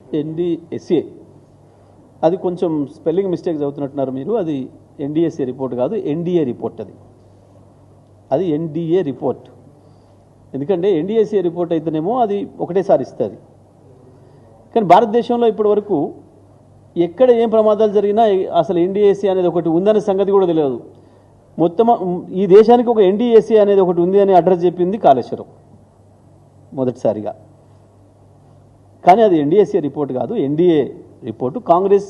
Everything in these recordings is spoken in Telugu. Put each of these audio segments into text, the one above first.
ఎన్డీఎస్ఏ అది కొంచెం స్పెల్లింగ్ మిస్టేక్స్ అవుతున్నట్టున్నారు మీరు. అది ఎన్డీఎస్ఏ రిపోర్ట్ కాదు, ఎన్డీఏ రిపోర్ట్. అది ఎన్డీఏ రిపోర్ట్. ఎందుకంటే ఎన్డీఎస్ఏ రిపోర్ట్ అయితేనేమో అది ఒకటేసారి ఇస్తుంది. కానీ భారతదేశంలో ఇప్పటి వరకు ఎక్కడ ఏం ప్రమాదాలు జరిగినా అసలు ఎన్డీఎస్ఏ అనేది ఒకటి ఉందనే సంగతి కూడా తెలియదు. మొత్తం ఈ దేశానికి ఒక ఎన్డీఎస్ఏ అనేది ఒకటి ఉంది అని అడ్రస్ చెప్పింది కాళేశ్వరం మొదటిసారిగా. కానీ అది ఎన్డీఎస్ఏ రిపోర్ట్ కాదు, ఎన్డీఏ రిపోర్టు. కాంగ్రెస్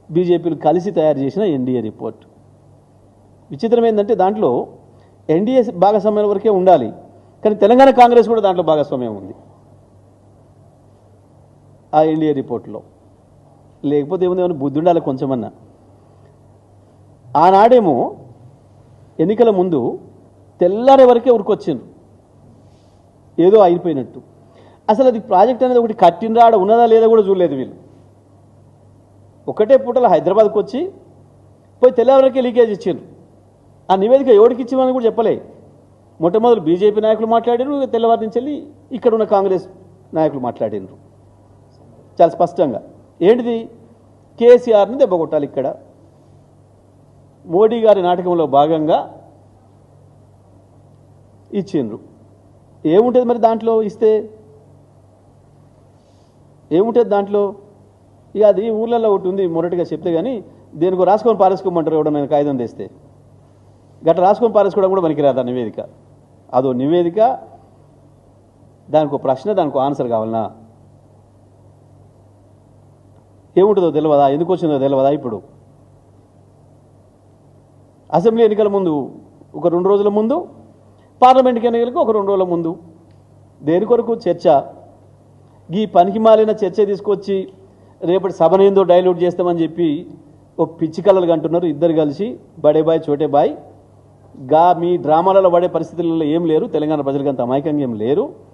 బీజేపీలు కలిసి తయారు చేసిన ఎన్డీఏ రిపోర్ట్. విచిత్రం ఏంటంటే దాంట్లో ఎన్డీఏ భాగస్వామ్యం వరకే ఉండాలి, కానీ తెలంగాణ కాంగ్రెస్ కూడా దాంట్లో భాగస్వామ్యం ఉంది ఆ ఎన్డీఏ రిపోర్ట్లో. లేకపోతే ఏమైనా బుద్ధి ఉండాలి కొంచెమన్నా. ఆనాడేమో ఎన్నికల ముందు తెల్లారే వరకే ఉరికొచ్చిండ్రు, ఏదో అయిపోయినట్టు. అసలు అది ప్రాజెక్ట్ అనేది ఒకటి కట్టినరా, ఆడ ఉన్నదా లేదా కూడా చూడలేదు వీళ్ళు. ఒకటే పూటలో హైదరాబాద్కి వచ్చి పోయి తెల్లవారికే లీకేజ్ ఇచ్చిండ్రు. ఆ నివేదిక ఎవరికి ఇచ్చామని కూడా చెప్పలే. మొట్టమొదటి బీజేపీ నాయకులు మాట్లాడారు, తెల్లవారి నుంచి వెళ్ళి ఇక్కడ ఉన్న కాంగ్రెస్ నాయకులు మాట్లాడినారు చాలా స్పష్టంగా. ఏంటిది? కేసీఆర్ని దెబ్బకొట్టాలి. ఇక్కడ మోడీ గారి నాటకంలో భాగంగా ఇచ్చిండ్రు. ఏముంటుంది మరి దాంట్లో? ఇస్తే ఏముంటుంది దాంట్లో? ఇక అది ఊళ్ళల్లో ఒకటి ఉంది మొరటిగా చెప్తే, కానీ దేనికో రాసుకొని పారేసుకోమంటారు ఎవడన్నా కాగితం తెస్తే. గట్ట రాసుకొని పారేసుకోవడం కూడా పనికిరాదు ఆ నివేదిక. అదో నివేదిక, దానికో ప్రశ్న, దానికో ఆన్సర్ కావాలన్నా. ఏముంటుందో తెలియదా? ఎందుకు వచ్చిందో తెలియదా? ఇప్పుడు అసెంబ్లీ ఎన్నికల ముందు ఒక 2 రోజుల ముందు, పార్లమెంట్కి ఎన్నికలకు ఒక 2 రోజుల ముందు దేని కొరకు చర్చ? ఈ పనికి మాలిన చర్చ తీసుకొచ్చి రేపటి సభనేందో డైల్యూట్ చేస్తామని చెప్పి ఒక పిచ్చి కళలు అంటున్నారు ఇద్దరు కలిసి. బడే బాయ్ చోటే బాయ్ గా మీ డ్రామాలలో పడే పరిస్థితులలో ఏం లేరు. తెలంగాణ ప్రజలకంత అమాయకంగా ఏం లేరు.